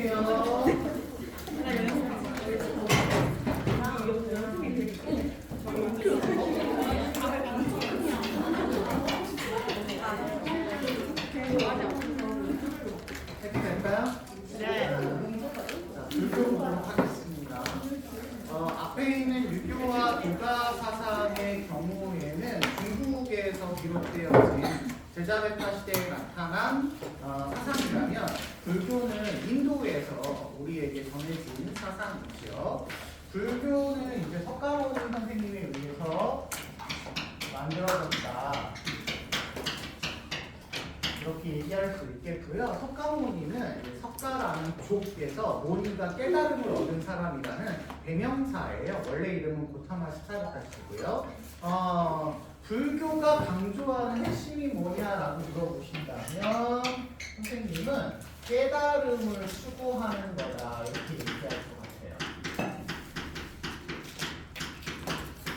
안녕하세요. 될까요? 네. 불교보도록 하겠습니다. 앞에 있는 유교와 도가 사상의 경우에는 중국에서 기록되어진 제자베타 시대에 나타난 사상이라면 불교는 인도에서 우리에게 전해진 사상이죠. 불교는 이제 석가모니 선생님에 의해서 만들어졌다. 이렇게 얘기할 수 있겠고요. 석가모니는 석가라는 족에서 모니가 깨달음을 얻은 사람이라는 대명사예요. 원래 이름은 고타마 시타르타시고요. 불교가 강조하는 핵심이 뭐냐라고 물어보신다면 선생님은 깨달음을 추구하는 거다 이렇게 얘기할 것 같아요.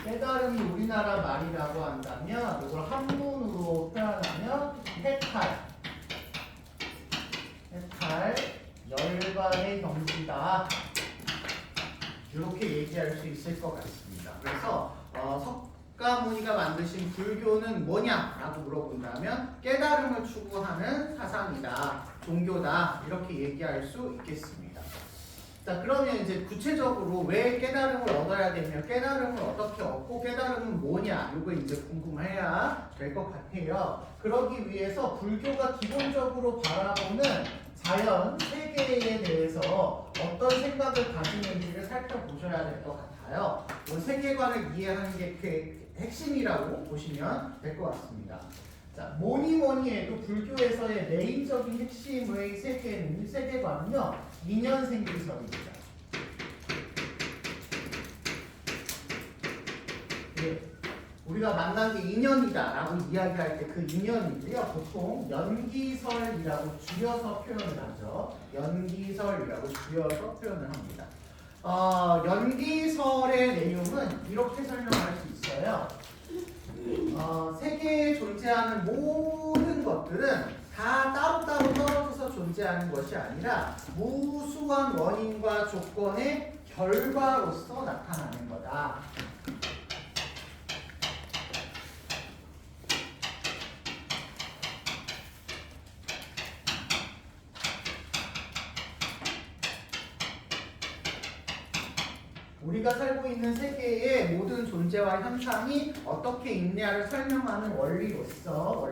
깨달음이 우리나라 말이라고 한다면 이걸 한문으로 표현하면 해탈, 열반의 경지다 이렇게 얘기할 수 있을 것 같습니다. 그래서 석가모니가 만드신 불교는 뭐냐라고 물어본다면 깨달음을 추구하는 사상이다, 종교다 이렇게 얘기할 수 있겠습니다. 자, 그러면 이제 구체적으로 왜 깨달음을 얻어야 되며 깨달음을 어떻게 얻고 깨달음은 뭐냐 이거 이제 궁금해야 될 것 같아요. 그러기 위해서 불교가 기본적으로 바라보는 자연, 세계에 대해서 어떤 생각을 가지는지를 살펴보셔야 될 것 같아요. 세계관을 이해하는 게 그 핵심이라고 보시면 될 것 같습니다. 자, 뭐니 해도 불교에서의 메인적인 핵심의 세계관은요, 인연생기설입니다. 예, 우리가 만난 게 인연이다라고 이야기할 때 그 인연이고요, 보통 연기설이라고 줄여서 표현을 하죠. 연기설이라고 줄여서 표현을 합니다. 연기설의 내용은 이렇게 설명할 수 있어요. 세계에 존재하는 모든 것들은 다 따로따로 떨어져서 존재하는 것이 아니라 무수한 원인과 조건의 결과로서 나타나는 거다. 우리가 살고 있는 세계의 모든 존재와 현상이 어떻게 있냐를 설명하는 원리로서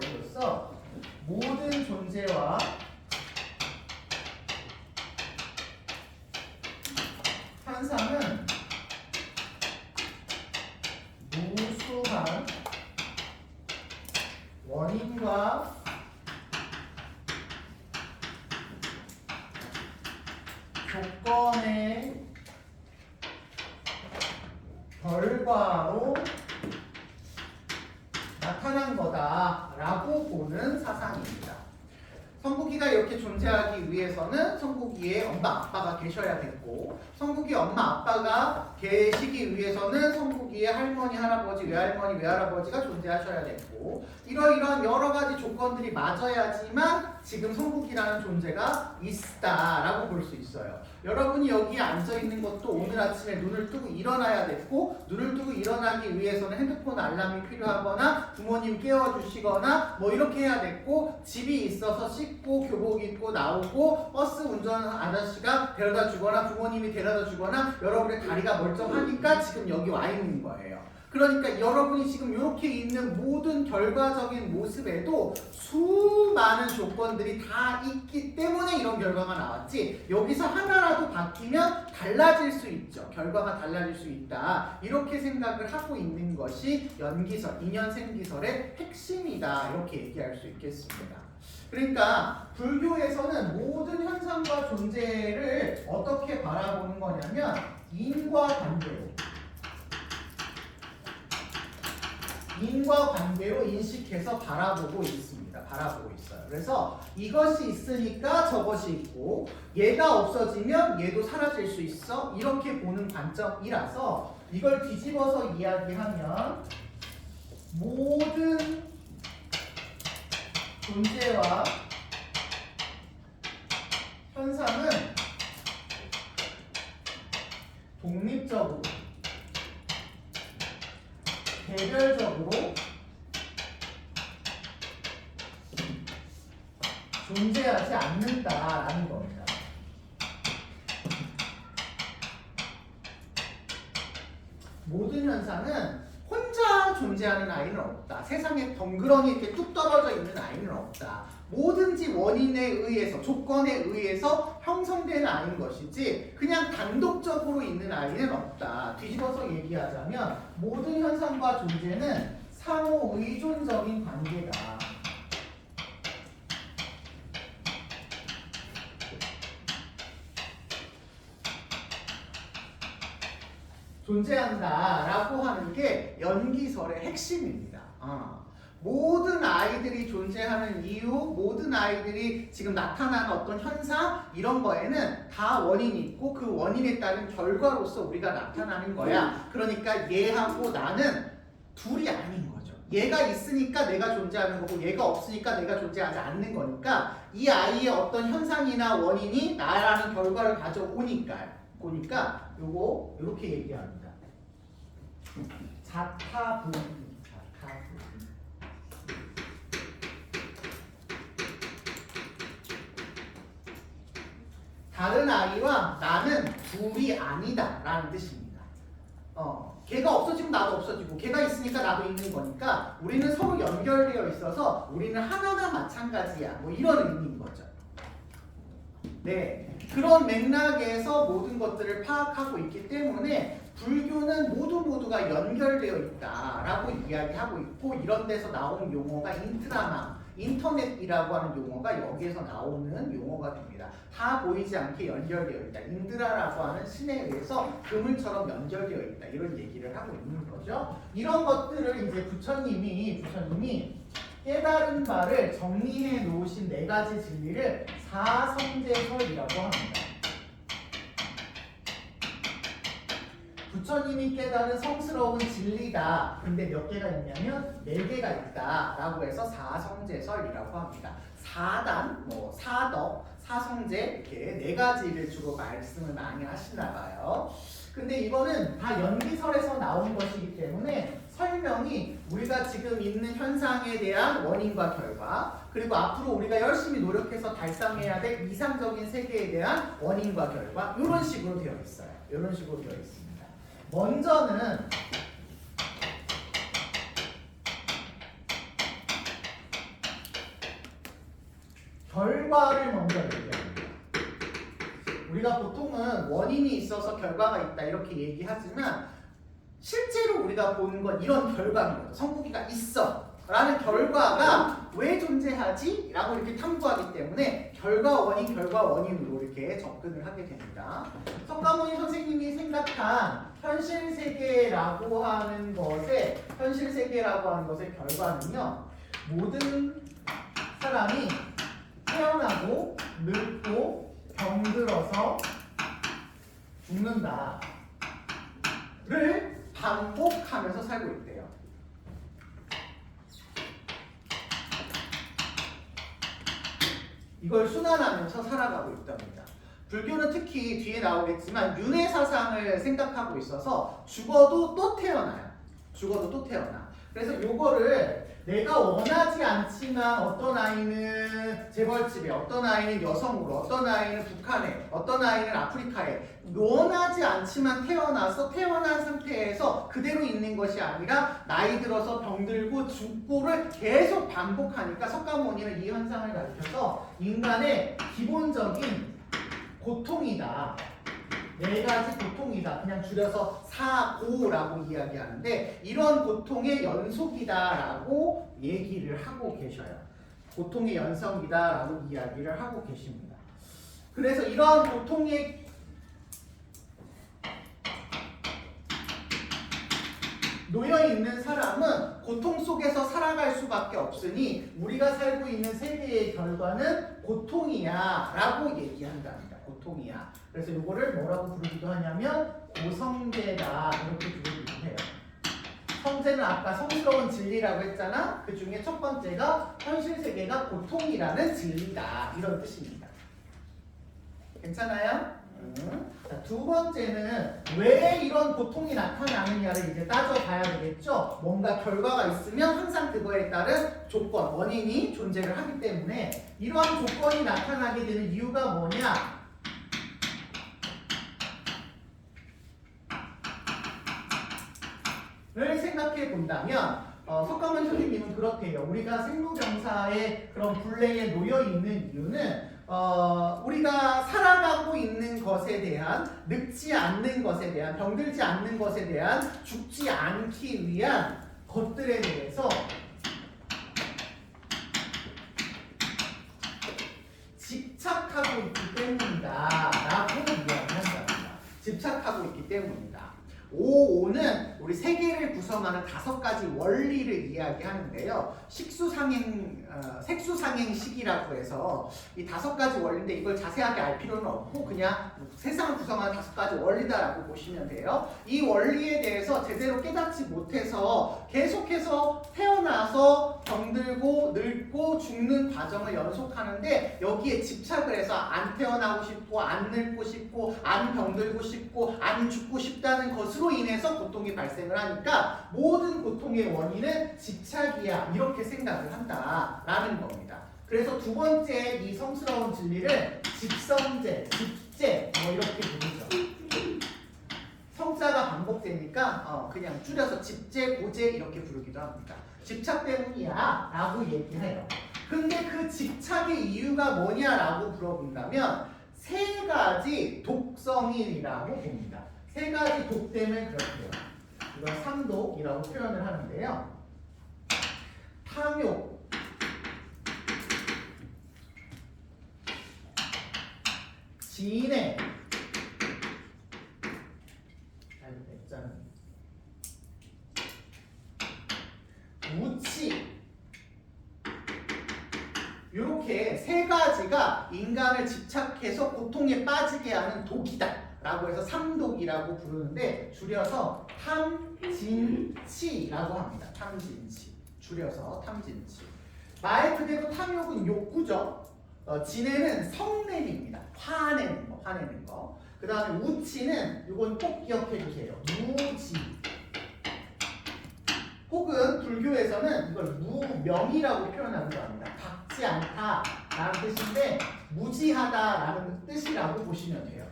모든 존재와 현상은 무수한 원인과 조건의 결과로 나타난 거다라고 보는 사상입니다. 성국이가 이렇게 존재하기 위해서는 성국이의 엄마 아빠가 계셔야 됐고, 성국이 엄마 아빠가 계시기 위해서는 성국이의 할머니 할아버지 외할머니 외할아버지가 존재하셔야 됐고, 이러이러한 여러 가지 조건들이 맞아야지만 지금 성국이라는 존재가 있다라고 볼 수 있어요. 여러분이 여기에 앉아 있는 것도 오늘 아침에 눈을 뜨고 일어나야 됐고, 눈을 뜨고 일어나기 위해서는 핸드폰 알람이 필요하거나 부모님 깨워주시거나 뭐 이렇게 해야 됐고, 집이 있어서 씻고 교복 입고 나오고 버스 운전하는 아저씨가 데려다 주거나 부모님이 데려다 주거나 여러분의 다리가 멀쩡하니까 지금 여기 와 있는 거예요. 그러니까 여러분이 지금 이렇게 있는 모든 결과적인 모습에도 수많은 조건들이 다 있기 때문에 이런 결과가 나왔지, 여기서 하나라도 바뀌면 달라질 수 있죠. 결과가 달라질 수 있다. 이렇게 생각을 하고 있는 것이 연기설, 인연생기설의 핵심이다. 이렇게 얘기할 수 있겠습니다. 그러니까 불교에서는 모든 현상과 존재를 어떻게 바라보는 거냐면 인과 관계로 인식해서 바라보고 있습니다. 바라보고 있어요. 그래서 이것이 있으니까 저것이 있고, 얘가 없어지면 얘도 사라질 수 있어. 이렇게 보는 관점이라서 이걸 뒤집어서 이야기하면 모든 존재와 현상은 개별적으로 존재하지 않는다라는 겁니다. 모든 현상은 혼자 존재하는 아이는 없다. 세상에 덩그러니 이렇게 뚝 떨어져 있는 아이는 없다. 뭐든지 원인에 의해서, 조건에 의해서 형성되는 아이인 것이지 그냥 단독적으로 있는 아이는 없다. 뒤집어서 얘기하자면 모든 현상과 존재는 상호 의존적인 관계다. 존재한다라고 하는 게 연기설의 핵심입니다. 모든 아이들이 존재하는 이유, 모든 아이들이 지금 나타나는 어떤 현상 이런 거에는 다 원인이 있고 그 원인에 따른 결과로서 우리가 나타나는 거야. 그러니까 얘하고 나는 둘이 아닌 거죠. 얘가 있으니까 내가 존재하는 거고 얘가 없으니까 내가 존재하지 않는 거니까 이 아이의 어떤 현상이나 원인이 나라는 결과를 가져오니까 요거 이렇게 얘기합니다. 자타분. 다른 아이와 나는 둘이 아니다라는 뜻입니다. 걔가 없어지면 나도 없어지고 걔가 있으니까 나도 있는 거니까 우리는 서로 연결되어 있어서 우리는 하나나 마찬가지야. 뭐 이런 의미인 거죠. 네. 그런 맥락에서 모든 것들을 파악하고 있기 때문에 불교는 모두가 연결되어 있다라고 이야기하고 있고 이런 데서 나온 용어가 인터넷이라고 하는 용어가 여기에서 나오는 용어가 됩니다. 다 보이지 않게 연결되어 있다. 인드라라고 하는 신에 의해서 그물처럼 연결되어 있다. 이런 얘기를 하고 있는 거죠. 이런 것들을 이제 부처님이 깨달은 바를 정리해 놓으신 4가지 진리를 사성제설이라고 합니다. 부처님이 깨달은 성스러운 진리다. 근데 몇 개가 있냐면 4개가 있다 라고 해서 사성제설이라고 합니다. 사단, 사덕, 사성제 이렇게 4가지를 주로 말씀을 많이 하시나 봐요. 근데 이거는 다 연기설에서 나온 것이기 때문에 설명이 우리가 지금 있는 현상에 대한 원인과 결과 그리고 앞으로 우리가 열심히 노력해서 달성해야 될 이상적인 세계에 대한 원인과 결과 이런 식으로 되어 있어요. 이런 식으로 되어 있습니다. 먼저는 결과를 먼저 얘기합니다. 우리가 보통은 원인이 있어서 결과가 있다 이렇게 얘기하지만 실제로 우리가 보는 건 이런 결과인 거죠. 성부기가 있어 라는 결과가 왜 존재하지? 라고 이렇게 탐구하기 때문에 결과 원인으로 이렇게 접근을 하게 됩니다. 석가모니 선생님이 생각한 현실 세계라고 하는 것의 결과는요, 모든 사람이 태어나고 늙고 병들어서 죽는다를 반복하면서 살고 있대요. 이걸 순환하면서 살아가고 있답니다. 불교는 특히 뒤에 나오겠지만 윤회 사상을 생각하고 있어서 죽어도 또 태어나요. 그래서 요거를 내가 원하지 않지만 어떤 아이는 재벌집에, 어떤 아이는 여성으로, 어떤 아이는 북한에, 어떤 아이는 아프리카에 원하지 않지만 태어난 상태에서 그대로 있는 것이 아니라 나이 들어서 병들고 죽고를 계속 반복하니까 석가모니는 이 현상을 가리켜서 인간의 기본적인 고통이다. 4가지 고통이다. 그냥 줄여서 사고라고 이야기하는데 이런 고통의 연속이다라고 얘기를 하고 계셔요. 고통의 연속이다라고 이야기를 하고 계십니다. 그래서 이런 고통의 놓여있는 사람은 고통 속에서 살아갈 수밖에 없으니 우리가 살고 있는 세계의 결과는 고통이야 라고 얘기한답니다. 고통이야. 그래서 이거를 뭐라고 부르기도 하냐면 고성제다 이렇게 부르기도 해요. 성제는 아까 성스러운 진리라고 했잖아. 그 중에 첫 번째가 현실 세계가 고통이라는 진리다 이런 뜻입니다. 괜찮아요? 자, 두 번째는 왜 이런 고통이 나타나느냐를 이제 따져봐야 되겠죠. 뭔가 결과가 있으면 항상 그거에 따른 조건, 원인이 존재를 하기 때문에 이러한 조건이 나타나게 되는 이유가 뭐냐? 를 생각해 본다면 석가모니 선생님은 그렇대요. 우리가 생로병사의 그런 굴레에 놓여 있는 이유는 우리가 살아가고 있는 것에 대한, 늙지 않는 것에 대한, 병들지 않는 것에 대한, 죽지 않기 위한 것들에 대해서 집착하고 있기 때문이다 라고 이야기한답니다. 집착하고 있기 때문이다. 5는 우리 세계를 구성하는 5가지 원리를 이야기하는데요. 색수상행식이라고 해서 이 5가지 원리인데 이걸 자세하게 알 필요는 없고 그냥 세상을 구성하는 5가지 원리다라고 보시면 돼요. 이 원리에 대해서 제대로 깨닫지 못해서 계속해서 태어나서 병들고 늙고 죽는 과정을 연속하는데 여기에 집착을 해서 안 태어나고 싶고 안 늙고 싶고 안 병들고 싶고 안 죽고 싶다는 것으로 인해서 고통이 발생을 하니까 모든 고통의 원인은 집착이야 이렇게 생각을 한다라는 겁니다. 그래서 두 번째 이 성스러운 진리를 집성제, 집제 뭐 이렇게 부르죠. 성자가 반복되니까 그냥 줄여서 집제, 고제 이렇게 부르기도 합니다. 집착 때문이야 라고 얘기해요. 근데 그 집착의 이유가 뭐냐라고 물어본다면 3가지 독성이라고 봅니다. 3가지 독 때문에 그렇대요. 이걸 3독이라고 표현을 하는데요. 탐욕, 진해, 우치, 이렇게 3가지가 인간을 집착해서 고통에 빠지게 하는 독이다 라고 해서 3독이라고 부르는데 줄여서 탐진치라고 합니다. 탐진치, 줄여서 탐진치. 말 그대로 탐욕은 욕구죠. 진해는 성냄입니다. 화내는 거. 그 다음에 우치는 이건 꼭 기억해 주세요. 무지. 혹은 불교에서는 이걸 무명이라고 표현하기도 합니다. 박지 않다라는 뜻인데 무지하다라는 뜻이라고 보시면 돼요.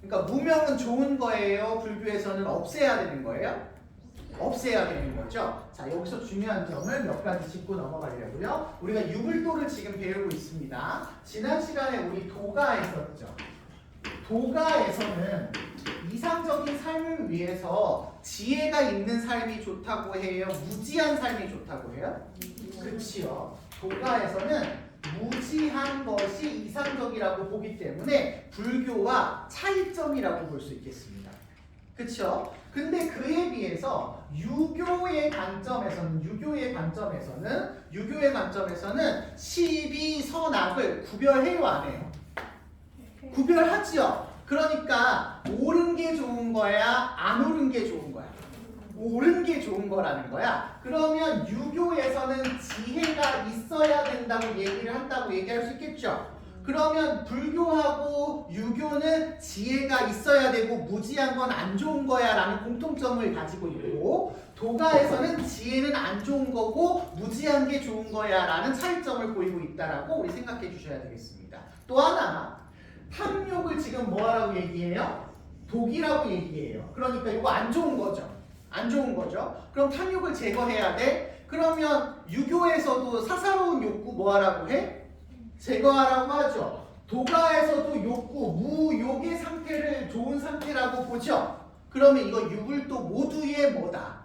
그러니까 무명은 좋은 거예요. 불교에서는 없애야 되는 거예요. 없애야 되는 거죠. 자, 여기서 중요한 점을 몇 가지 짚고 넘어가려고요. 우리가 유불도를 지금 배우고 있습니다. 지난 시간에 우리 도가 했었죠. 도가에서는 이상적인 삶을 위해서 지혜가 있는 삶이 좋다고 해요? 무지한 삶이 좋다고 해요? 그치요. 도가에서는 무지한 것이 이상적이라고 보기 때문에 불교와 차이점이라고 볼 수 있겠습니다. 그쵸? 근데 그에 비해서 유교의 관점에서는 시비선악을 구별해요, 안 해요? 구별하지요. 그러니까 옳은 게 좋은 거야, 안 옳은 게 좋은 거야? 옳은 게 좋은 거라는 거야. 그러면 유교에서는 지혜가 있어야 된다고 얘기할 수 있겠죠. 그러면 불교하고 유교는 지혜가 있어야 되고 무지한 건 안 좋은 거야 라는 공통점을 가지고 있고, 도가에서는 지혜는 안 좋은 거고 무지한 게 좋은 거야 라는 차이점을 보이고 있다라고 우리 생각해 주셔야 되겠습니다. 또 하나, 탐욕을 지금 뭐라고 얘기해요? 독이라고 얘기해요. 그러니까 이거 안 좋은 거죠. 안 좋은 거죠. 그럼 탐욕을 제거해야 돼? 그러면 유교에서도 사사로운 욕구 뭐하라고 해? 제거하라고 하죠. 도가에서도 욕구, 무욕의 상태를 좋은 상태라고 보죠. 그러면 이거 유불도 모두의 뭐다?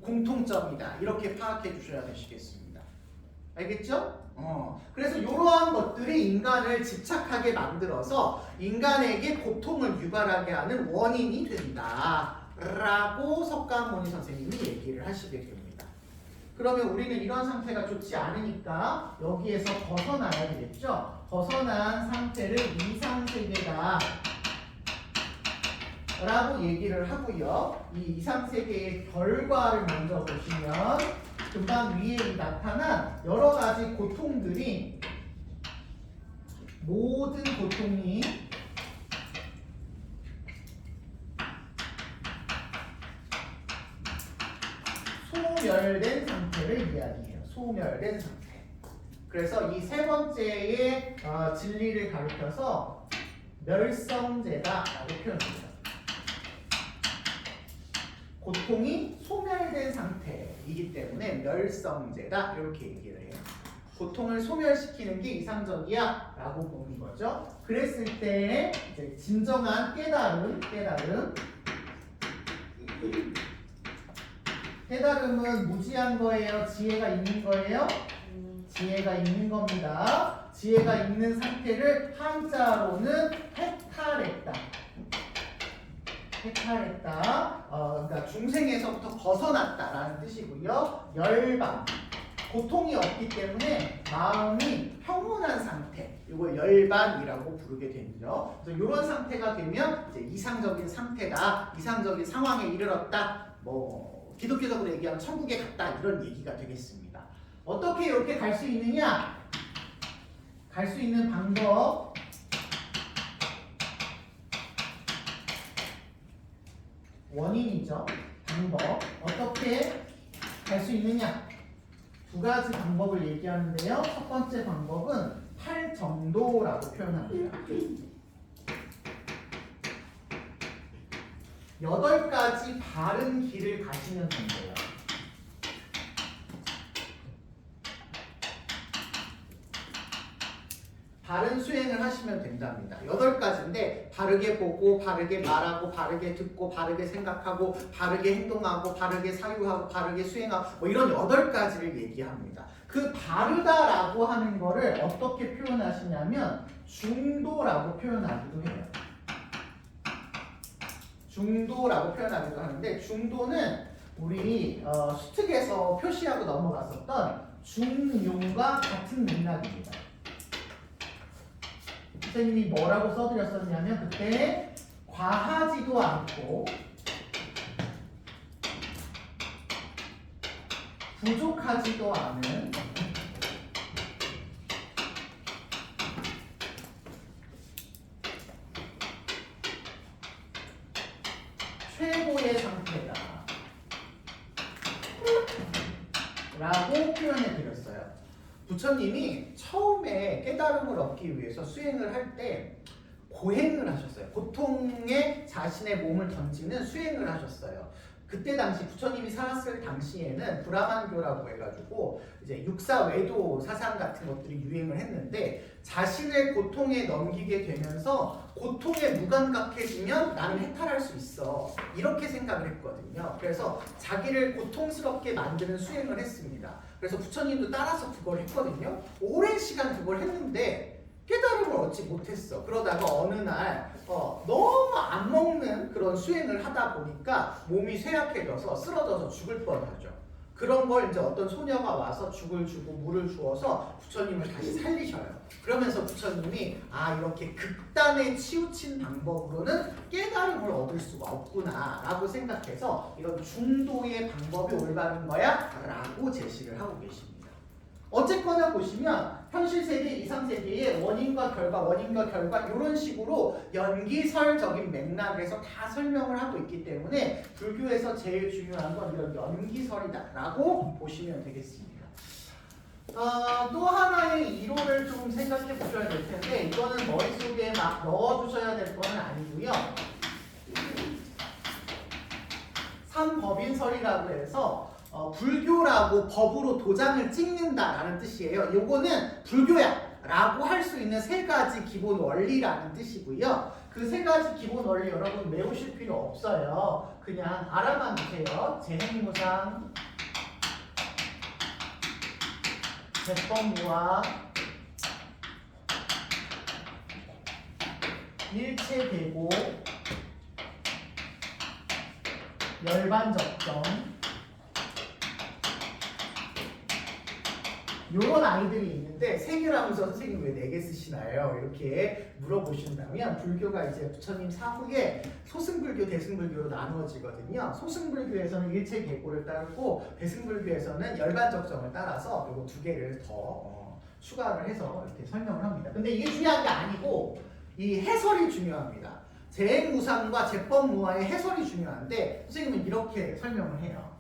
공통점이다. 이렇게 파악해 주셔야 되시겠습니다. 알겠죠? 그래서 이러한 것들이 인간을 집착하게 만들어서 인간에게 고통을 유발하게 하는 원인이 된다 라고 석가모니 선생님이 얘기를 하시게 됩니다. 그러면 우리는 이런 상태가 좋지 않으니까 여기에서 벗어나야 되겠죠? 벗어난 상태를 이상세계다 라고 얘기를 하고요. 이 이상세계의 결과를 먼저 보시면 금방 위에 나타난 여러 가지 고통들이, 모든 고통이 소멸된 상태를 이야기해요. 소멸된 상태. 그래서 이 세 번째의 진리를 가리켜서 멸성제다라고 표현합니다. 고통이 소멸된 상태이기 때문에 멸성제다 이렇게 얘기를 해요. 고통을 소멸시키는 게 이상적이야 라고 보는 거죠. 그랬을 때 이제 진정한 깨달음은 무지한 거예요? 지혜가 있는 거예요? 지혜가 있는 겁니다. 지혜가 있는 상태를 한자로는 해탈했다. 그러니까 중생에서부터 벗어났다라는 뜻이고요. 열반, 고통이 없기 때문에 마음이 평온한 상태, 이걸 열반이라고 부르게 되죠. 그래서 이런 상태가 되면 이제 이상적인 상태다, 이상적인 상황에 이르렀다. 뭐 기독교적으로 얘기하면 천국에 갔다 이런 얘기가 되겠습니다. 어떻게 이렇게 갈 수 있느냐? 갈 수 있는 방법. 원인이죠. 방법. 어떻게 갈 수 있느냐? 두 가지 방법을 얘기하는데요. 첫 번째 방법은 팔정도라고 표현합니다. 8가지 바른 길을 가시면 된대요. 바른 수행을 하시면 된답니다. 8가지인데 바르게 보고, 바르게 말하고, 바르게 듣고, 바르게 생각하고, 바르게 행동하고, 바르게 사유하고, 바르게 수행하고 뭐 이런 8가지를 얘기합니다. 그 바르다라고 하는 거를 어떻게 표현하시냐면 중도라고 표현하기도 해요. 중도라고 표현하기도 하는데 중도는 우리 수특에서 표시하고 넘어갔었던 중용과 같은 맥락입니다. 선생님이 뭐라고 써드렸었냐면 그때 과하지도 않고 부족하지도 않은 최고의 상태다 라고 표현해 드렸어요. 부처님이 처음에 깨달음을 얻기 위해서 수행을 할 때 고행을 하셨어요. 고통에 자신의 몸을 던지는 수행을 하셨어요. 그때 당시 부처님이 살았을 당시에는 브라만교라고 해가지고 이제 육사외도 사상 같은 것들이 유행을 했는데 자신을 고통에 넘기게 되면서 고통에 무감각해지면 나는 해탈할 수 있어 이렇게 생각을 했거든요. 그래서 자기를 고통스럽게 만드는 수행을 했습니다. 그래서 부처님도 따라서 그걸 했거든요. 오랜 시간 그걸 했는데 깨달음을 얻지 못했어. 그러다가 어느 날 너무 안 먹는 그런 수행을 하다 보니까 몸이 쇠약해져서 쓰러져서 죽을 뻔하죠. 그런 걸 이제 어떤 소녀가 와서 죽을 주고 물을 주어서 부처님을 다시 살리셔요. 그러면서 부처님이 이렇게 극단에 치우친 방법으로는 깨달음을 얻을 수가 없구나 라고 생각해서 이런 중도의 방법이 올바른 거야 라고 제시를 하고 계십니다. 어쨌거나 보시면 현실세계, 이상세계의 원인과 결과 이런 식으로 연기설적인 맥락에서 다 설명을 하고 있기 때문에 불교에서 제일 중요한 건 이런 연기설이다 라고 보시면 되겠습니다. 또 하나의 이론을 좀 생각해 보셔야 될 텐데 이거는 머릿속에 막 넣어두셔야 될 건 아니고요. 삼법인설이라고 해서 불교라고 법으로 도장을 찍는다라는 뜻이에요. 요거는 불교야 라고 할 수 있는 3가지 기본 원리라는 뜻이고요. 그 3가지 기본 원리 여러분 외우실 필요 없어요. 그냥 알아만 두세요. 재행무상, 제법무화, 일체계고, 열반적정 요런 아이들이 있는데 3개라면서 선생님 왜 4개 쓰시나요? 이렇게 물어보신다면 불교가 이제 부처님 사후에 소승불교, 대승불교로 나누어지거든요. 소승불교에서는 일체계고를 따르고 대승불교에서는 열반적정을 따라서 요거 2개를 더 추가를 해서 이렇게 설명을 합니다. 근데 이게 중요한 게 아니고 이 해설이 중요합니다. 재행무상과 제법무화의 해설이 중요한데 선생님은 이렇게 설명을 해요.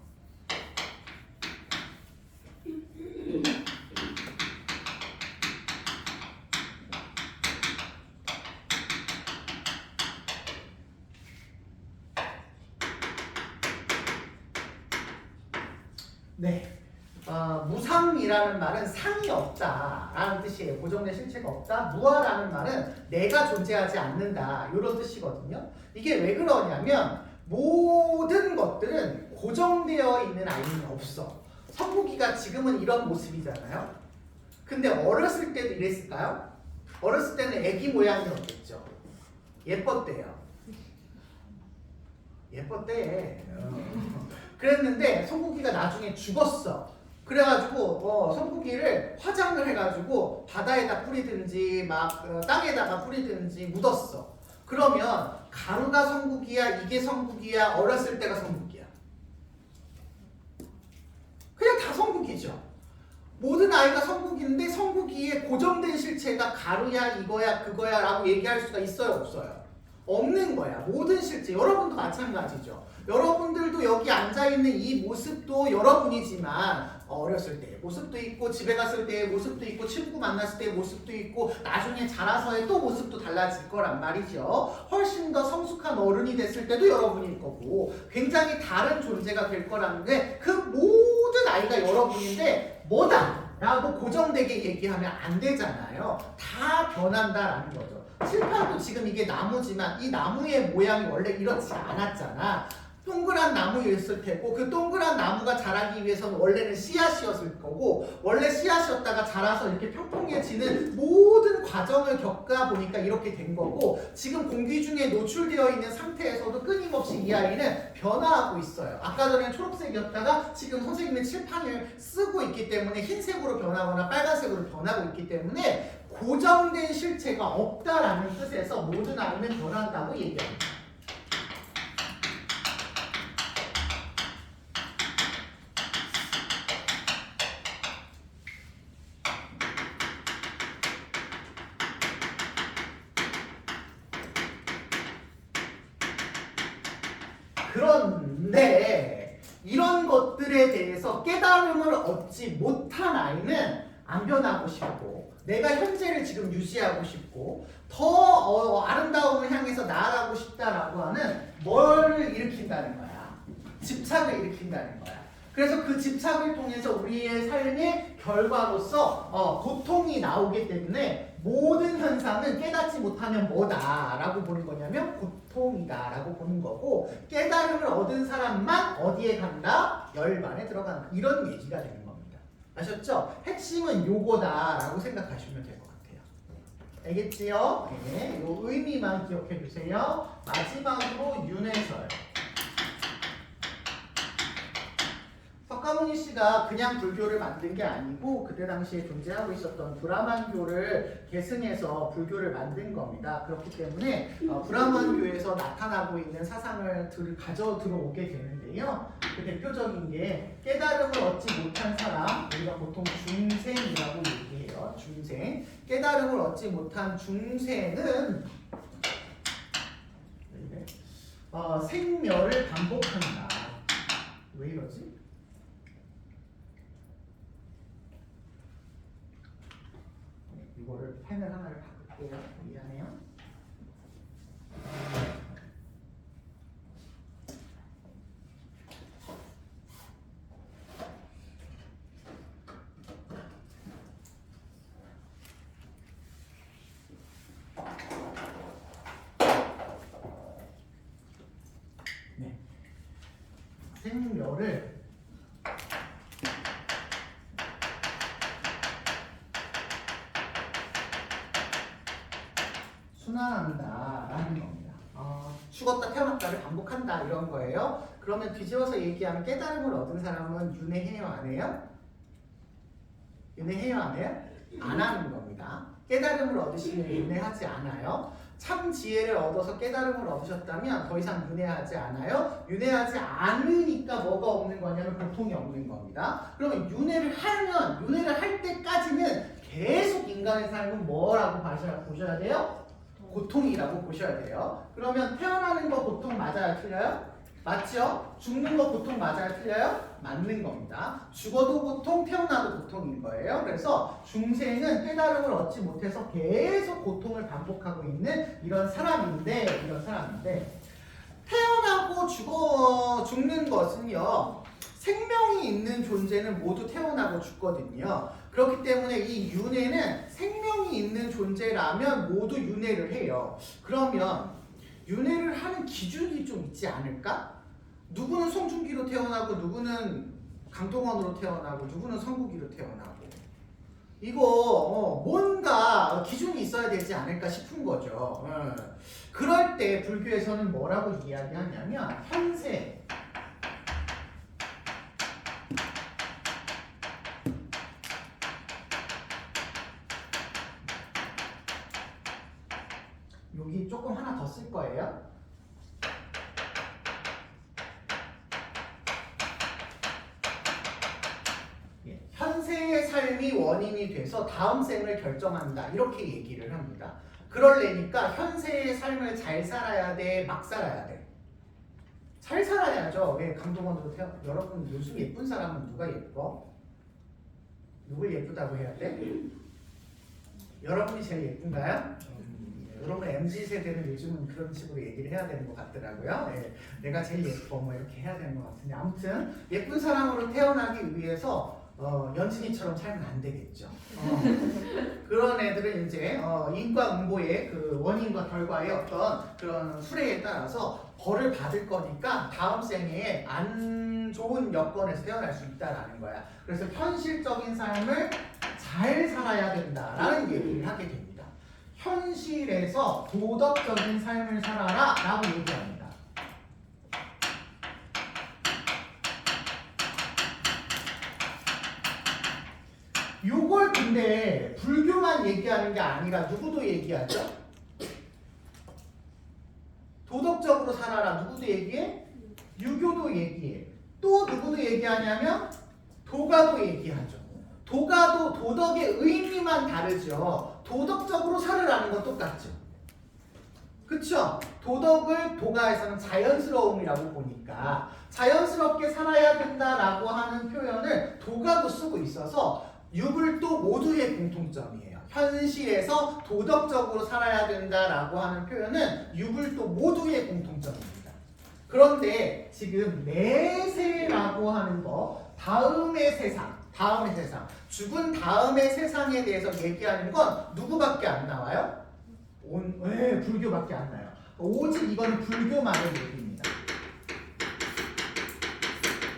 네. 무상이라는 말은 상이 없다라는 뜻이에요. 고정된 실체가 없다. 무아라는 말은 내가 존재하지 않는다. 이런 뜻이거든요. 이게 왜 그러냐면 모든 것들은 고정되어 있는 아이는 없어. 성국이가 지금은 이런 모습이잖아요. 근데 어렸을 때도 이랬을까요? 어렸을 때는 애기 모양이었겠죠. 예뻤대요. 예뻤대. 그랬는데 성국이가 나중에 죽었어. 그래가지고 성국이를 화장을 해가지고 바다에다 뿌리든지 막 땅에다가 뿌리든지 묻었어. 그러면 가루가 성국이야, 이게 성국이야, 어렸을 때가 성국이야. 그냥 다 성국이죠. 모든 아이가 성국인데 성국이의 고정된 실체가 가루야, 이거야, 그거야 라고 얘기할 수가 있어요, 없어요? 없는 거야. 모든 실체. 여러분도 마찬가지죠. 여러분들도 여기 앉아있는 이 모습도 여러분이지만 어렸을 때의 모습도 있고 집에 갔을 때의 모습도 있고 친구 만났을 때의 모습도 있고 나중에 자라서의 또 모습도 달라질 거란 말이죠. 훨씬 더 성숙한 어른이 됐을 때도 여러분일 거고 굉장히 다른 존재가 될 거라는 게 그 모든 아이가 여러분인데 뭐다? 라고 고정되게 얘기하면 안 되잖아요. 다 변한다라는 거죠. 칠판도 지금 이게 나무지만 이 나무의 모양이 원래 이렇지 않았잖아. 동그란 나무였을 테고 그 동그란 나무가 자라기 위해서는 원래는 씨앗이었을 거고 원래 씨앗이었다가 자라서 이렇게 평평해지는 모든 과정을 겪다 보니까 이렇게 된 거고 지금 공기 중에 노출되어 있는 상태에서도 끊임없이 이 아이는 변화하고 있어요. 아까 전에는 초록색이었다가 지금 선생님의 칠판을 쓰고 있기 때문에 흰색으로 변하거나 빨간색으로 변하고 있기 때문에 고정된 실체가 없다라는 뜻에서 모든 아이는 변한다고 얘기합니다. 그런데 이런 것들에 대해서 깨달음을 얻지 못한 아이는 안 변하고 싶고 내가 현재를 지금 유지하고 싶고 더 아름다움을 향해서 나아가고 싶다라고 하는 뭐를 일으킨다는 거야. 집착을 일으킨다는 거야. 그래서 그 집착을 통해서 우리의 삶의 결과로서 고통이 나오기 때문에 모든 현상은 깨닫지 못하면 뭐다라고 보는 거냐면 고통이다라고 보는 거고 깨달음을 얻은 사람만 어디에 간다? 열반에 들어간다. 이런 얘기가 되는 겁니다. 아셨죠? 핵심은 요거다라고 생각하시면 될 것 같아요. 알겠지요? 네, 요 의미만 기억해 주세요. 마지막으로 윤회설. 석가모니 씨가 그냥 불교를 만든 게 아니고 그때 당시에 존재하고 있었던 브라만교를 계승해서 불교를 만든 겁니다. 그렇기 때문에 브라만교에서 나타나고 있는 사상을 가져 들어오게 되는데요. 그 대표적인 게 깨달음을 얻지 못한 사람, 우리가 보통 중생이라고 얘기해요. 중생. 깨달음을 얻지 못한 중생은 생멸을 반복한다. 왜 이러지? 이거를 펜을 하나를 바꿀게요. 미안해요. 네. 생멸을 순환한다라는 겁니다. 죽었다 태어났다를 반복한다 이런 거예요. 그러면 뒤집어서 얘기하면 깨달음을 얻은 사람은 윤회해요 안 해요? 윤회해요 안 해요? 안 하는 겁니다. 깨달음을 얻으시면 윤회하지 않아요. 참 지혜를 얻어서 깨달음을 얻으셨다면 더 이상 윤회하지 않아요. 윤회하지 않으니까 뭐가 없는 거냐면 고통이 없는 겁니다. 그러면 윤회를 할 때까지는 계속 인간의 삶은 뭐라고 보셔야 돼요? 고통이라고 보셔야 돼요. 그러면 태어나는 거 고통 맞아요? 틀려요? 맞죠? 죽는 거 고통 맞아요? 틀려요? 맞는 겁니다. 죽어도 고통, 태어나도 고통인 거예요. 그래서 중생은 깨달음을 얻지 못해서 계속 고통을 반복하고 있는 이런 사람인데 태어나고 죽는 것은요 생명이 있는 존재는 모두 태어나고 죽거든요. 그렇기 때문에 이 윤회는 생명이 있는 존재라면 모두 윤회를 해요. 그러면 윤회를 하는 기준이 좀 있지 않을까? 누구는 송중기로 태어나고 누구는 강동원으로 태어나고 누구는 성국이로 태어나고 이거 뭔가 기준이 있어야 되지 않을까 싶은 거죠. 그럴 때 불교에서는 뭐라고 이야기하냐면 현세 여기 조금 하나 더 쓸 거예요. 현세의 삶이 원인이 돼서 다음 생을 결정한다 이렇게 얘기를 합니다. 그러려니까 현세의 삶을 잘 살아야 돼, 막 살아야 돼? 잘 살아야죠. 왜 강동원으로 여러분 요즘 예쁜 사람은 누가 예뻐? 누굴 예쁘다고 해야 돼? 여러분이 제일 예쁜가요? 여러분 MZ세대는 요즘은 그런 식으로 얘기를 해야 되는 것 같더라고요. 네, 내가 제일 예뻐 뭐 이렇게 해야 되는 것 같은데 아무튼 예쁜 사람으로 태어나기 위해서 연진이처럼 살면 안 되겠죠. 그런 애들은 이제 인과응보의 그 원인과 결과의 어떤 그런 수레에 따라서 벌을 받을 거니까 다음 생에 안 좋은 여건에서 태어날 수 있다라는 거야. 그래서 현실적인 삶을 잘 살아야 된다라는 얘기를 하게 됩니다. 현실에서 도덕적인 삶을 살아라 라고 얘기합니다. 요걸 근데 불교만 얘기하는 게 아니라 누구도 얘기하죠? 도덕적으로 살아라 누구도 얘기해? 유교도 얘기해. 또 누구도 얘기하냐면 도가도 얘기하죠. 도가도 도덕의 의미만 다르죠. 도덕적으로 살으라는 건 똑같죠. 그쵸? 도덕을 도가에서는 자연스러움이라고 보니까 자연스럽게 살아야 된다라고 하는 표현을 도가도 쓰고 있어서 유불도 모두의 공통점이에요. 현실에서 도덕적으로 살아야 된다라고 하는 표현은 유불도 모두의 공통점입니다. 그런데 지금 내세라고 하는 거, 다음의 세상, 죽은 다음의 세상에 대해서 얘기하는 건 누구밖에 안 나와요? 불교밖에 안 나요. 오직 이건 불교만의 얘기입니다.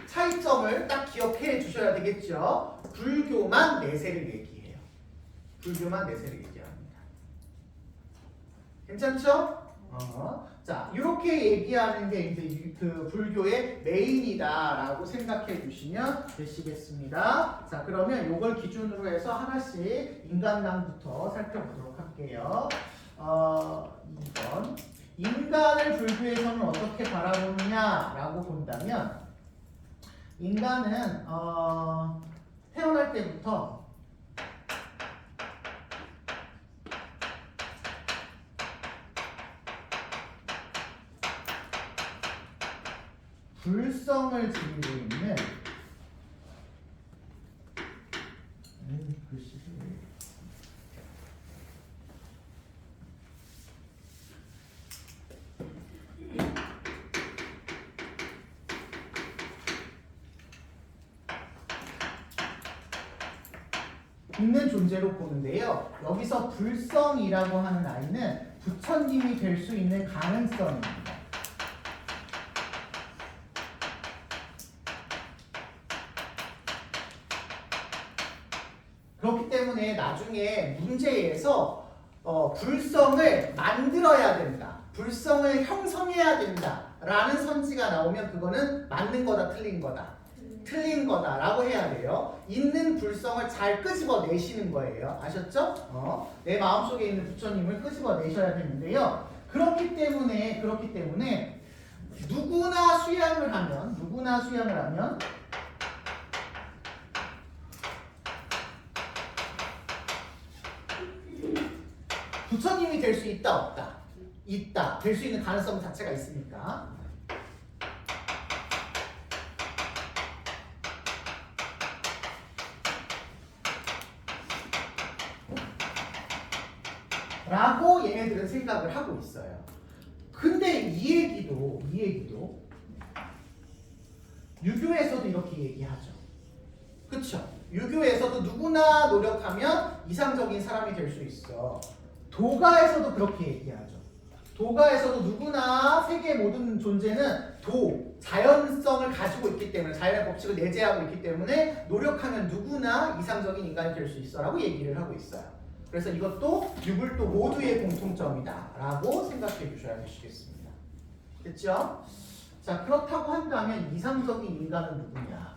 차이점을 딱 기억해 주셔야 되겠죠. 불교만 내세를 얘기해요. 불교만 내세를 얘기합니다. 괜찮죠? 자, 이렇게 얘기하는 게 이제 그 불교의 메인이다라고 생각해 주시면 되시겠습니다. 자, 그러면 이걸 기준으로 해서 하나씩 인간남부터 살펴보도록 할게요. 2번. 인간을 불교에서는 어떻게 바라보느냐라고 본다면 인간은 태어날 때부터 불성을 지니고 있는 있는 존재로 보는데요. 여기서 불성이라고 하는 아이는 부처님이 될 수 있는 가능성입니다. 그렇기 때문에 나중에 문제에서 불성을 만들어야 된다. 불성을 형성해야 된다. 라는 선지가 나오면 그거는 맞는 거다, 틀린 거다. 틀린 거다라고 해야 돼요. 있는 불성을 잘 끄집어내시는 거예요. 아셨죠? 내 마음속에 있는 부처님을 끄집어내셔야 되는데요. 그렇기 때문에 누구나 수양을 하면 부처님이 될 수 있다, 없다? 있다. 될 수 있는 가능성 자체가 있으니까. 라고 얘네들은 생각을 하고 있어요. 근데 이 얘기도 유교에서도 이렇게 얘기하죠. 그쵸? 유교에서도 누구나 노력하면 이상적인 사람이 될 수 있어. 도가에서도 그렇게 얘기하죠. 도가에서도 누구나 세계 모든 존재는 자연성을 가지고 있기 때문에, 자연의 법칙을 내재하고 있기 때문에 노력하면 누구나 이상적인 인간이 될 수 있어 라고 얘기를 하고 있어요. 그래서 이것도 유불도 모두의 공통점이다 라고 생각해 주셔야 되시겠습니다. 됐죠? 자, 그렇다고 한다면 이상적인 인간은 누구냐?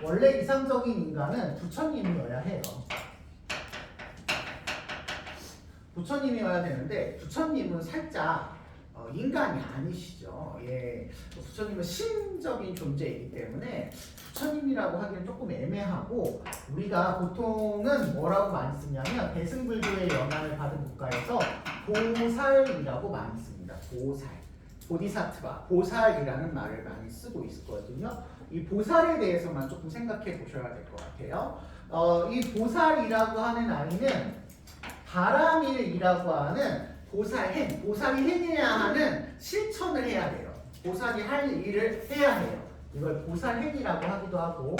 원래 이상적인 인간은 부처님이어야 해요. 부처님이어야 되는데 부처님은 살짝 인간이 아니시죠. 예, 부처님은 신적인 존재이기 때문에 부처님이라고 하기는 조금 애매하고, 우리가 보통은 뭐라고 많이 쓰냐면 대승불교의 영향을 받은 국가에서 보살이라고 많이 씁니다. 보살, 보디사트바, 보살이라는 말을 많이 쓰고 있거든요. 이 보살에 대해서만 조금 생각해 보셔야 될 것 같아요. 이 보살이라고 하는 아이는 바라밀이라고 하는 보살이 해내야 하는 실천을 해야 돼요. 보살이 할 일을 해야 해요. 이걸 보살행이라고 하기도 하고,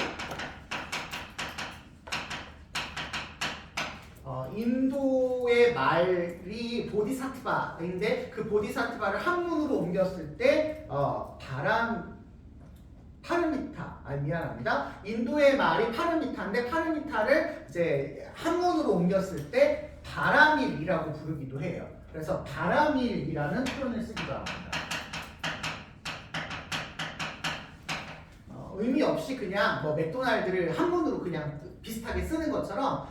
인도의 말이 보디사트바인데 그 보디사트바를 한문으로 옮겼을 때 미안합니다. 인도의 말이 파르미타인데 파르미타를 이제 한문으로 옮겼을 때 바라밀이라고 부르기도 해요. 그래서 바라밀이라는 표현을 쓰기도 합니다. 의미 없이 그냥 맥도날드를 한문으로 그냥 비슷하게 쓰는 것처럼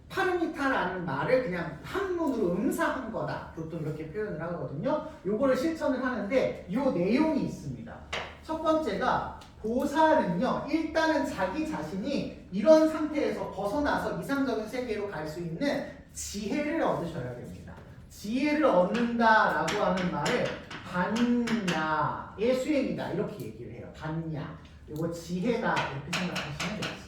파르미타라는 말을 그냥 한문으로 음사한 거다. 보통 이렇게 표현을 하거든요. 요거를 실천을 하는데 요 내용이 있습니다. 첫 번째가 보살은요, 일단은 자기 자신이 이런 상태에서 벗어나서 이상적인 세계로 갈 수 있는 지혜를 얻으셔야 됩니다. 지혜를 얻는다라고 하는 말을 반야의 수행이다 이렇게 얘기를 해요. 반야. 이거 지혜다 이렇게 생각하시면 되겠습니다.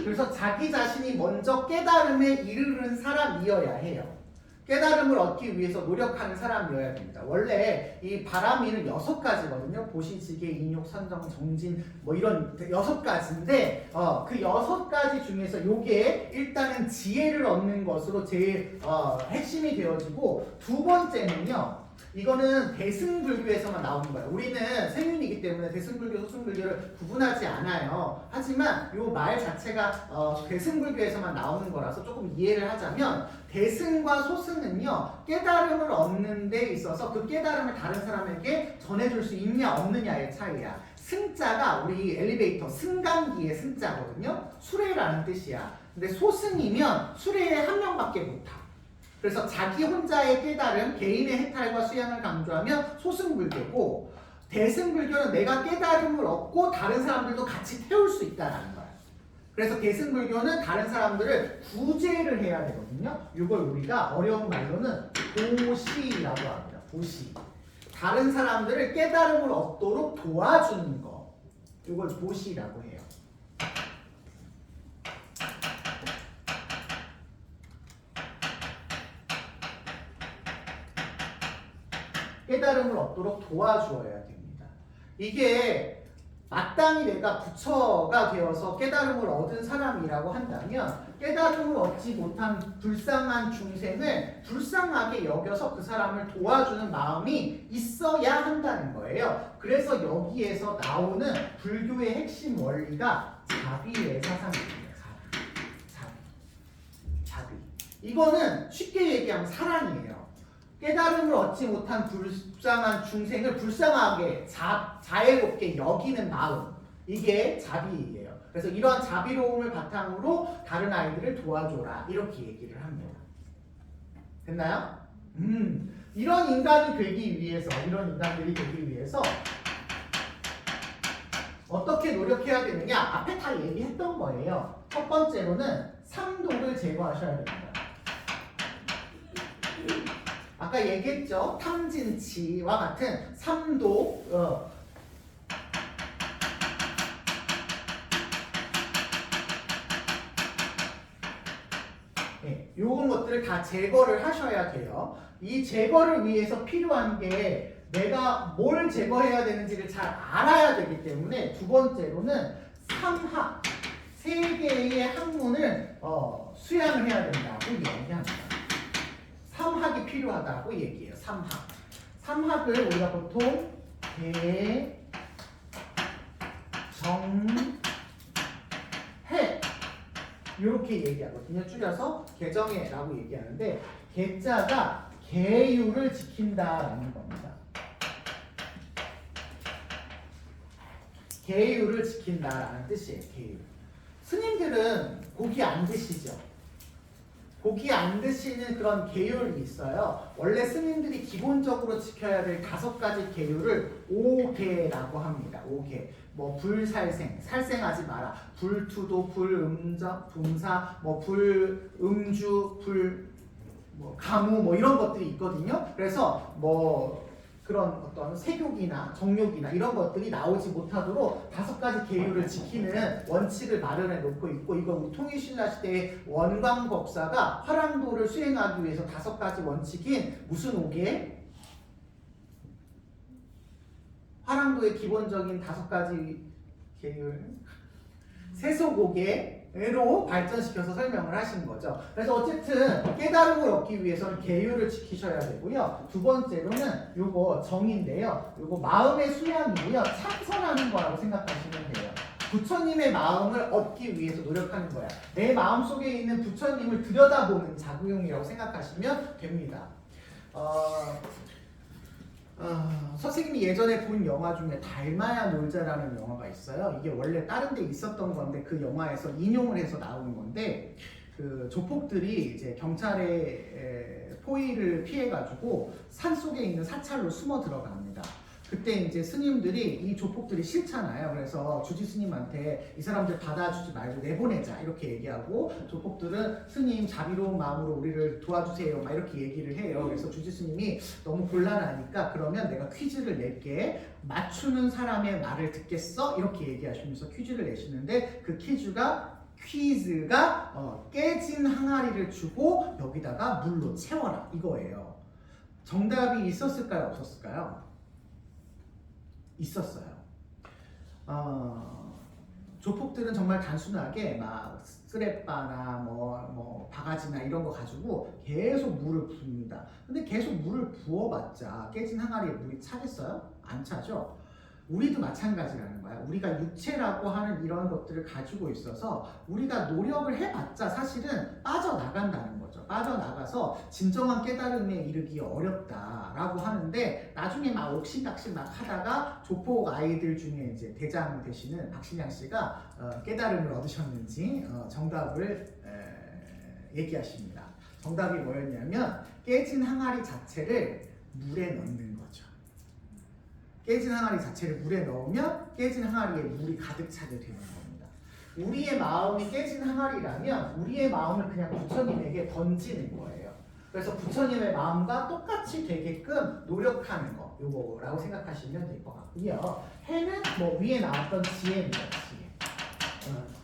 그래서 자기 자신이 먼저 깨달음에 이르는 사람이어야 해요. 깨달음을 얻기 위해서 노력하는 사람이어야 됩니다. 원래 이 바라밀은 6가지거든요. 보시지계, 인욕, 선정, 정진 이런 6가지인데 그 6가지 중에서 요게 일단은 지혜를 얻는 것으로 제일 핵심이 되어지고, 두 번째는요, 이거는 대승불교에서만 나오는 거예요. 우리는 생윤이기 때문에 대승불교, 소승불교를 구분하지 않아요. 하지만 이 말 자체가 대승불교에서만 나오는 거라서 조금 이해를 하자면, 대승과 소승은요, 깨달음을 얻는 데 있어서 그 깨달음을 다른 사람에게 전해줄 수 있냐 없느냐의 차이야. 승자가 우리 엘리베이터 승강기의 승자거든요. 수레라는 뜻이야. 근데 소승이면 수레에 한 명밖에 못 타. 그래서 자기 혼자의 깨달음, 개인의 해탈과 수양을 강조하면 소승불교고, 대승불교는 내가 깨달음을 얻고 다른 사람들도 같이 태울 수 있다는 거야. 그래서 대승불교는 다른 사람들을 구제를 해야 되거든요. 이걸 우리가 어려운 말로는 보시라고 합니다. 보시. 다른 사람들을 깨달음을 얻도록 도와주는 거. 이걸 보시라고 해요. 깨달음을 얻도록 도와주어야 됩니다. 이게 마땅히 내가 부처가 되어서 깨달음을 얻은 사람이라고 한다면, 깨달음을 얻지 못한 불쌍한 중생을 불쌍하게 여겨서 그 사람을 도와주는 마음이 있어야 한다는 거예요. 그래서 여기에서 나오는 불교의 핵심 원리가 자비의 사상입니다. 자비. 이거는 쉽게 얘기하면 사랑이에요. 깨달음을 얻지 못한 불쌍한 중생을 불쌍하게 자애롭게 여기는 마음, 이게 자비예요. 그래서 이러한 자비로움을 바탕으로 다른 아이들을 도와줘라 이렇게 얘기를 합니다. 됐나요? 이런 인간들이 되기 위해서 어떻게 노력해야 되느냐? 앞에 다 얘기했던 거예요. 첫 번째로는 삼독을 제거하셔야 됩니다. 아까 얘기했죠. 탐진치와 같은 삼독, 요런 것들을 다 제거를 하셔야 돼요. 이 제거를 위해서 필요한 게 내가 뭘 제거해야 되는지를 잘 알아야 되기 때문에 두 번째로는 3학, 3개의 학문을 수양을 해야 된다고 얘기합니다. 3학이 필요하다고 얘기해요. 3학. 3학을 우리가 보통 개, 정, 해 이렇게 얘기하거든요. 줄여서 개정해라고 얘기하는데 개자가 계율을 지킨다라는 겁니다. 계율을 지킨다라는 뜻이에요. 계율. 스님들은 고기 안 드시죠? 고기 안 드시는 그런 계율이 있어요. 원래 스님들이 기본적으로 지켜야 될 5가지 계율을 5계라고 합니다. 5계. 뭐 불살생, 살생하지 마라. 불투도, 불음적, 분사, 뭐 불음주, 뭐 가무 뭐 이런 것들이 있거든요. 그래서 뭐 그런 어떤 색욕이나 정욕이나 이런 것들이 나오지 못하도록 5가지 계율을 지키는 원칙을 마련해 놓고 있고, 이거 통일신라 시대의 원광법사가 화랑도를 수행하기 위해서 5가지 원칙인 무슨 5개? 화랑도의 기본적인 5가지 계율, 세속오계로 발전시켜서 설명을 하신 거죠. 그래서 어쨌든 깨달음을 얻기 위해서는 계율을 지키셔야 되고요. 두 번째로는 요거 정인데요. 요거 마음의 수양이고요. 참선하는 거라고 생각하시면 돼요. 부처님의 마음을 얻기 위해서 노력하는 거야. 내 마음 속에 있는 부처님을 들여다보는 작용이라고 생각하시면 됩니다. 선생님이 예전에 본 영화 중에 닮아야 놀자라는 영화가 있어요. 이게 원래 다른 데 있었던 건데 그 영화에서 인용을 해서 나오는 건데, 그 조폭들이 이제 경찰의 포위를 피해가지고 산속에 있는 사찰로 숨어 들어갑니다. 그때 이제 스님들이 이 조폭들이 싫잖아요. 그래서 주지 스님한테 이 사람들 받아주지 말고 내보내자 이렇게 얘기하고, 조폭들은 스님 자비로운 마음으로 우리를 도와주세요 막 이렇게 얘기를 해요. 그래서 주지 스님이 너무 곤란하니까 그러면 내가 퀴즈를 낼게, 맞추는 사람의 말을 듣겠어? 이렇게 얘기하시면서 퀴즈를 내시는데, 그 퀴즈가 깨진 항아리를 주고 여기다가 물로 채워라 이거예요. 정답이 있었을까요? 없었을까요? 있었어요. 조폭들은 정말 단순하게 막 쓰레빠나 뭐 바가지나 이런 거 가지고 계속 물을 붓습니다. 근데 계속 물을 부어봤자 깨진 항아리에 물이 차겠어요? 안 차죠? 우리도 마찬가지라는 거야. 우리가 육체라고 하는 이런 것들을 가지고 있어서 우리가 노력을 해봤자 사실은 빠져나간다는 거죠. 빠져나가서 진정한 깨달음에 이르기 어렵다라고 하는데, 나중에 막 옥신각신 막 하다가 조폭 아이들 중에 이제 대장 되시는 박신양 씨가 깨달음을 얻으셨는지 정답을 얘기하십니다. 정답이 뭐였냐면 깨진 항아리 자체를 물에 넣는 거죠. 깨진 항아리 자체를 물에 넣으면 깨진 항아리에 물이 가득 차게 되는 겁니다. 우리의 마음이 깨진 항아리라면 우리의 마음을 그냥 부처님에게 던지는 거예요. 그래서 부처님의 마음과 똑같이 되게끔 노력하는 거, 요거라고 생각하시면 될 것 같고요. 해는 뭐 위에 나왔던 지혜입니다. 지혜.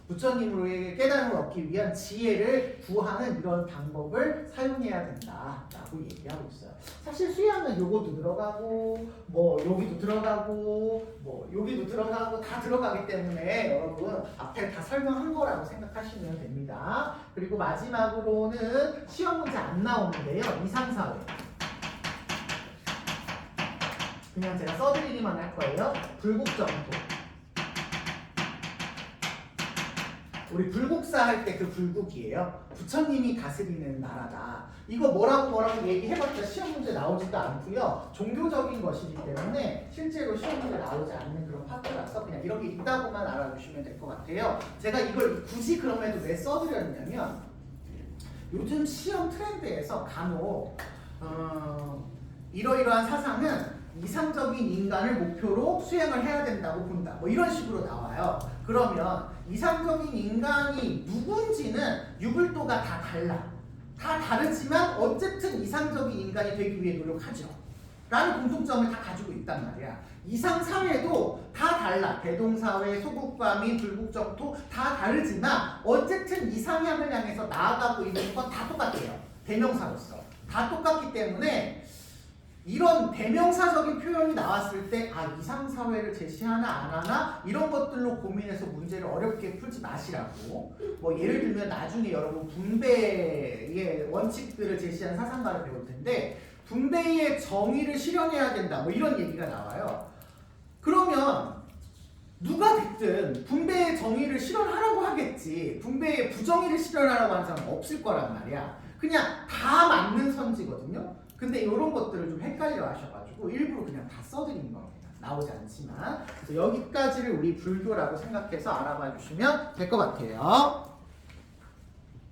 부처님으로의 깨달음을 얻기 위한 지혜를 구하는 이런 방법을 사용해야 된다라고 얘기하고 있어요. 사실 수양은 요것도 들어가고 뭐 여기도 들어가고 뭐 여기도 들어가고 다 들어가기 때문에 여러분 앞에 다 설명한 거라고 생각하시면 됩니다. 그리고 마지막으로는 시험 문제 안 나오는데요. 이상사회. 그냥 제가 써드리기만 할 거예요. 불국정토. 우리 불국사 할 때 그 불국이에요. 부처님이 다스리는 나라다. 이거 뭐라고 얘기해봤자 시험 문제 나오지도 않고요. 종교적인 것이기 때문에 실제로 시험 문제 나오지 않는 그런 파트라서 그냥 이런 게 있다고만 알아주시면 될 것 같아요. 제가 이걸 굳이 그럼에도 왜 써드렸냐면, 요즘 시험 트렌드에서 간혹 이러이러한 사상은 이상적인 인간을 목표로 수행을 해야 된다고 본다. 뭐 이런 식으로 나와요. 그러면 이상적인 인간이 누군지는 유불도가 다 달라. 다 다르지만 어쨌든 이상적인 인간이 되기 위해 노력하죠. 라는 공통점을 다 가지고 있단 말이야. 이상사회도 다 달라. 대동사회, 소국과민, 불국정토 다 다르지만 어쨌든 이상향을 향해서 나아가고 있는 건 다 똑같아요. 대명사로서. 다 똑같기 때문에 이런 대명사적인 표현이 나왔을 때 이상사회를 제시하나 안 하나 이런 것들로 고민해서 문제를 어렵게 풀지 마시라고. 뭐 예를 들면 나중에 여러분 분배의 원칙들을 제시한 사상가를 배울 텐데 분배의 정의를 실현해야 된다 뭐 이런 얘기가 나와요. 그러면 누가 됐든 분배의 정의를 실현하라고 하겠지 분배의 부정의를 실현하라고 하는 사람은 없을 거란 말이야. 그냥 다 맞는 선지거든요. 근데 이런 것들을 좀 헷갈려 하셔가지고 일부러 그냥 다 써드린 겁니다. 나오지 않지만. 그래서 여기까지를 우리 불교라고 생각해서 알아봐 주시면 될 것 같아요.